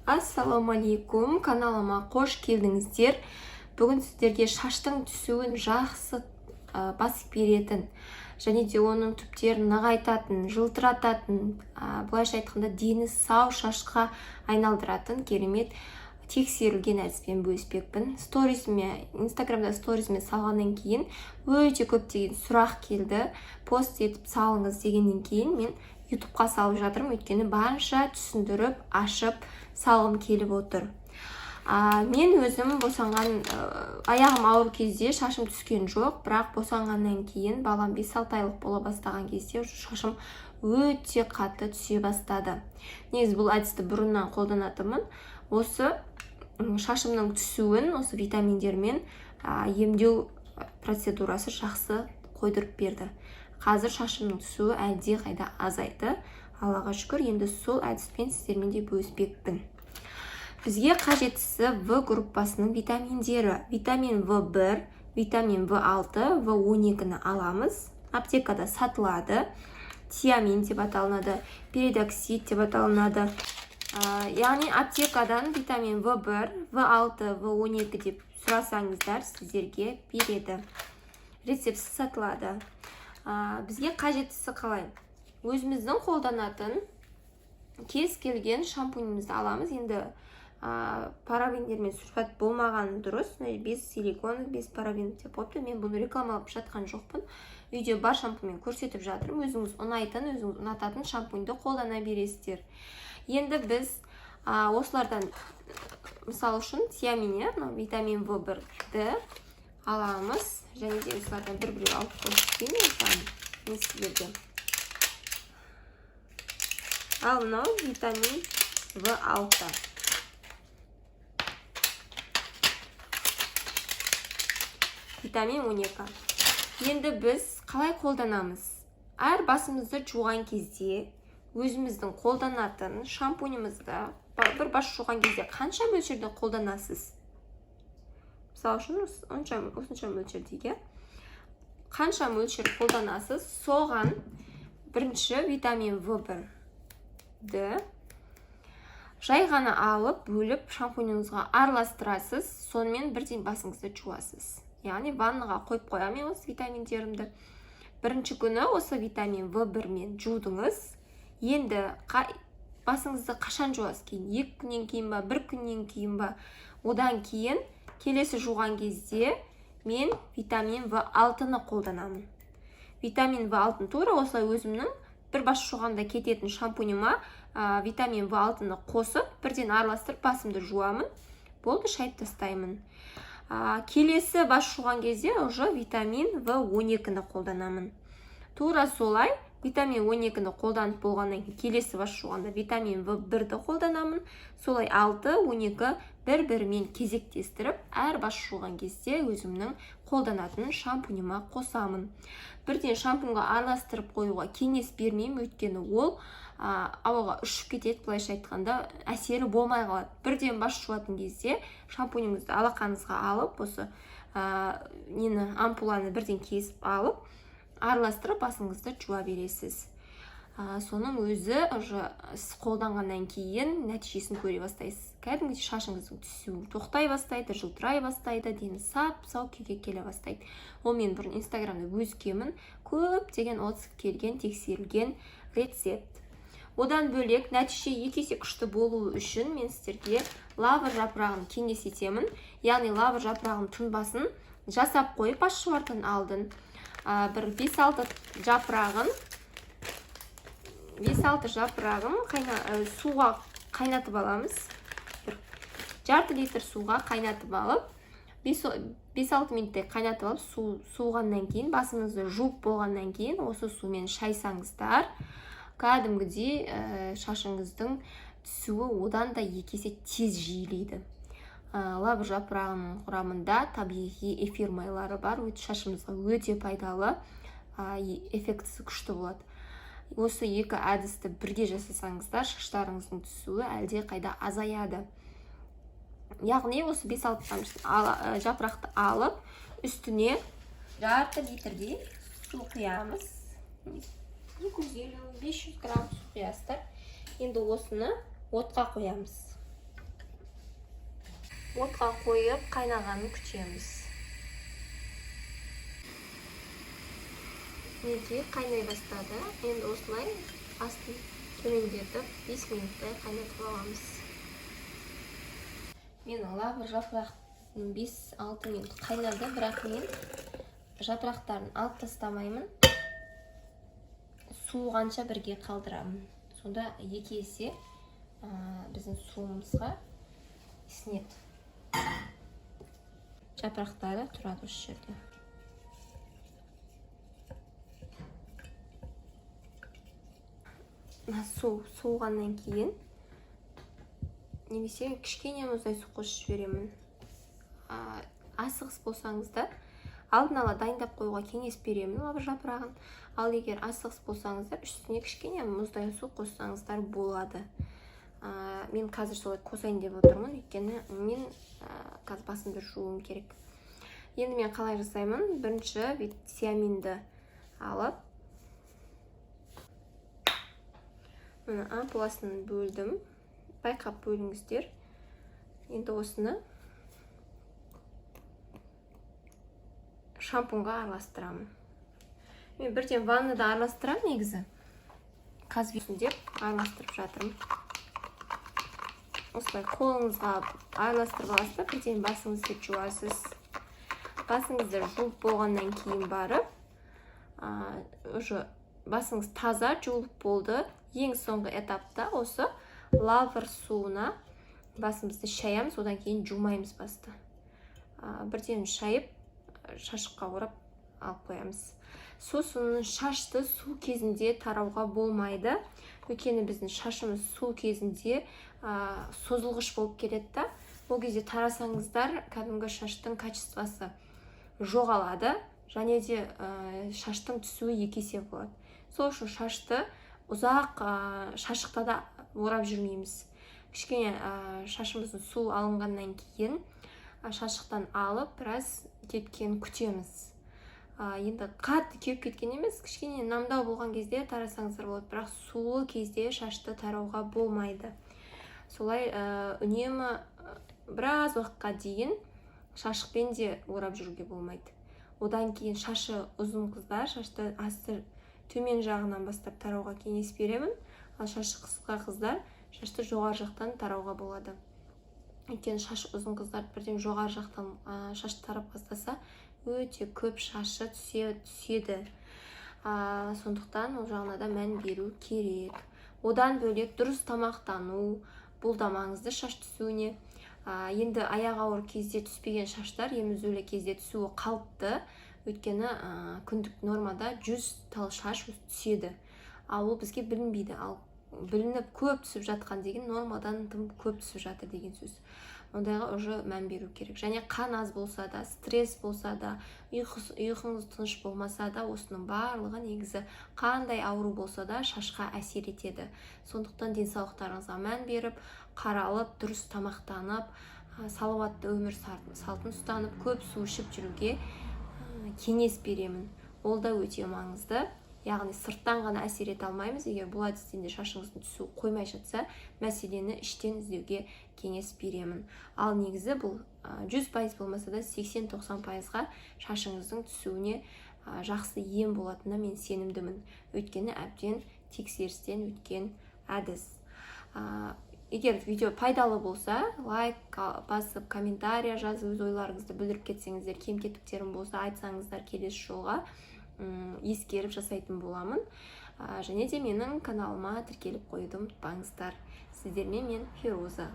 Ассалаумалейкум, каналыма қош келдіңіздер. Бүгін сіздерге шаштың түсуін жақсы басып беретін және де оның түптерін нығайтатын, жылтырататын, былайша айтқанда дені сау шашқа айналдыратын керемет тексерілген әдіспен бөліспекпін. Инстаграмда сторизіме салғаннан кейін өте көптеген сұрақ келді. Пост етіп салыңыз дегеннен кейін мен ютубқа салып жатырмын, өйткені барынша түсіндіріп, ашып салғым келіп отыр. Мен өзім босанған, аяғым ауыр кезде шашым түскен жоқ, бірақ босанғаннан кейін балам 5-6 айлық бола бастаған кезде шашым өте қатты түсе бастады. Негізі бұл әдісті бұрыннан қолданатынмын. Осы шашымның түсуін осы витаминдермен емдеу процедурасы жақсы қойдырып берді. Қазір шашымның түсуі әлде қайда азайды. Аллаға шүкір, енді сол әдіспен сіздермен де бөліспекпін. Бізге қажеттісі В группасының витаминдері. Витамин В1, витамин В6, В12-ні аламыз. Аптекада сатылады. Тиамин деп аталынады, передоксид деп аталынады. Яғни аптекадан витамин В1, В6, В12 деп сұрасаңыздар, сіздерге береді. Рецептсіз сатылады. Бізге қажеттісі қалай? Өзіміздің қолданатын кез келген шампуньімізді аламыз. Енді парабендермен сульфат болмаған дұрыс. Без силикон, без парабен деп қойыпты. Мен бұны рекламалап жатқан жоқпын. Үйде бар шампуньмен көрсетіп жатырмын. Өзіңіз ұнайтын, өзіңіз ұнататын шампуньді қолдана бересіздер. Енді біз осылардан, мысал үшін, тиамин, витамин В1-ді аламыз. Және де осылардан бір-бір алып қойып мен сіздерге. Ал мынау витамин В6. Витамин 12. Енді біз қалай қолданамыз? Әр басымызды жуған кезде өзіміздің қолданатын шампуньімізді бір бас жуған кезде қанша мөлшерде қолданасыз? Мысалы үшін осынша мөлшердегі қанша мөлшер қолданасыз, соған бірінші витамин В1-ді жай ғана алып, бөліп шампуньіңізға араластырасыз, сонымен бірден басыңызды жуасыз. Яғни ваннаға қойып қоямын осы витаминдерімді. Бірінші күні осы витамин В1-мен жудыңыз. Енді басыңызды қашан жуасыз? Кейін 2 күннен кейін ба, 1 күннен кейін ба? Одан кейін келесі жуған кезде мен витамин В6-ны қолданамын. Витамин В6-ны тура осылай өзімнің бір бас жуғанда кететін шампуньіма витамин В6-ны қосып, бірден араластырып басымды жуамын. Болды, шайып тастаймын. Келесі бас жуған кезде уже витамин В12-ны қолданамын. Тура солай витамин 12-ні қолданып болғаннан кейін келесі бас жуғанда витамин В1-ді қолданамын. Солай 6-12 бір-бірімен кезектестіріп, әр бас жуған кезде өзімнің қолданатын шампуньіма қосамын. Бірден шампуньға араластырып қоюға кеңес бермеймін, өйткені ол ауаға ұшып кетеді, былайша айтқанда әсері болмай қалады. Бірден бас жуатын кезде шампуньіңізді алақаныңызға алып, осы ампуланы бірден кесіп алып, араластырып басыңызды жуа бересіз. Соның өзі сіз қолданғаннан кейін нәтижесін көре бастайсыз. Кәдімгідей шашыңыздың түсуі тоқтай бастайды, жылтырай бастайды, дені сап-сау күйге келе бастайды. Ол мен бұрын инстаграмда өзгемін, көптеген отзыв келген, тексерілген рецепт. Одан бөлек нәтиже 2 есе күшті болуы үшін мен сіздерге лавр жапырағын кеңес етемін. Яғни лавр жапырағын тұнбасын жасап қойып, басшылардың алдын бір 5-6 жапырағын суға қайнатып аламыз. Жарты литр суға қайнатып алып, 5-6 минуттай қайнатып алып, суғаннан кейін, басыңызды жуып болғаннан кейін, осы сумен шайсаңыздар, кәдімгідей шашыңыздың түсуі одан да 2 есе тез жиілейді. Лавр жапырағының құрамында табиғи эфир майлары бар, шашымызға өте пайдалы, эффектісі күшті болады. Осы 2 әдісті бірге жасасаңыздар, шаштарыңыздың түсуі әлде қайда азаяды. Яғни осы 5-6 жапырақты алып, үстіне жарты литрдей су құямыз. 250-500 грамм су құясыздар. Енді осыны отқа қоямыз. отқа қойып қайнағанын күтеміз. Неге қайнай бастады? Енді осылай астын төмендетіп 5 минуттай қайнатып аламыз. Мен лавр жапырақтың 5-6 минут қайнады, бірақ мен жапырақтарын алып тастамаймын. Суығанша бірге қалдырамын. Сонда 2 есе біздің суымызға сінеді. Жапырақтары тұрады осы жерде. Суығаннан кейін немесе кішкене мұздай су қосып жіберемін. Асығыс болсаңыздар, алдын ала дайындап қоюға кеңес беремін лавр жапырағын. Ал егер асығыс болсаңыздар, үстіне кішкене мұздай су қоссаңыздар болады. Мен қазір солай қосайын деп отырмын, өйткені мен қазір басымды жууым керек. Енді мен қалай жасаймын? Бірінші витаминді алып, ампуласын бөлдім. Байқап бөліңіздер. Енді осыны шампунға араластырамын. Мен бірден ваннада араластырамын негізі. Қазір деп араластырып жатырмын. Осылай қолыңызға араластырып аласыздар, бірден басыңызды жуасыз. Басыңызды жуып болғаннан кейін барып, басыңыз таза жуылып болды. Ең соңғы этапта осы лавр суына басымызды шаямыз, одан кейін жумаймыз басты. Бірден шайып, шашыққа орап алып қоямыз. Сосын шашты су кезінде тарауға болмайды. Өйткені біздің шашымыз су кезінде созылғыш болып келеді. Ол кезде тарасаңыздар, кәдімгі шаштың качествосы жоғалады, және де шаштың түсуі 2 есе болады. Сол үшін шашты ұзақ шашықта да орап жүрмейміз. Кішкене шашымыздың су алынғаннан кейін шашықтан алып, біраз кеткен күтеміз. Енді қатты кеуіп кеткен емес, кішкене намдау болған кезде тарасаңыздар болады, бірақ суы кезде шашты тарауға болмайды. Солай үнемі біраз уақытқа дейін шашықпен де орап жүруге болмайды. Одан кейін шашы ұзын қыздар, шашты асты төмен жағынан бастап тарауға кеңес беремін. Ал шашы қысқа қыздар шашты жоғары жақтан тарауға болады. Өйткені шашы ұзын қыздар бірден жоғары жақтан шашты тарап бастаса, өте көп шашы түседі. Сондықтан ол жағына да мән беру керек. Одан бөлек дұрыс тамақтану, бұл да маңызды шаш түсуіне. Енді аяқ ауыр кезде түспеген шаштар емізулі кезде түсуі қалыпты. Өйткені күндік нормада 100 тал шаш түседі. Ал ол бізге білінбейді. Ал білініп көп түсіп жатқан деген нормадан тым көп түсіп жатыр деген сөз. Ондайға уже мән беру керек. Және қан аз болса да, стресс болса да, ұйқыңыз тыныш болмаса да, осының барлығы негізі қандай ауру болса да шашқа әсер етеді. Сондықтан денсаулықтарыңызға мән беріп, қаралып, дұрыс тамақтанып, салауатты өмір салтын ұстанып, көп су ішіп жүруге кеңес беремін. Ол да өте маңызды. Яғни сырттан ғана әсер ете алмаймыз. Егер бұл әдістен де шашыңыздың түсуі қоймай жатса, мәселені іштен іздеуге кеңес беремін. Ал негізі бұл 100% болмаса да 80-90%-ға шашыңыздың түсуіне жақсы ем болатынына мен сенімдімін. Өйткені әбден тексерістен өткен әдіс. Егер видео пайдалы болса, лайк басып, комментария жазып, өз ойларыңызды білдіріп кетсеңіздер, кем-кетіктерім болса айтсаңыздар, келесі жолға ескеріп жасайтын боламын. Және де менің каналыма тіркеліп қоюды ұмытпаңыздар. Сіздермен мен Фируза.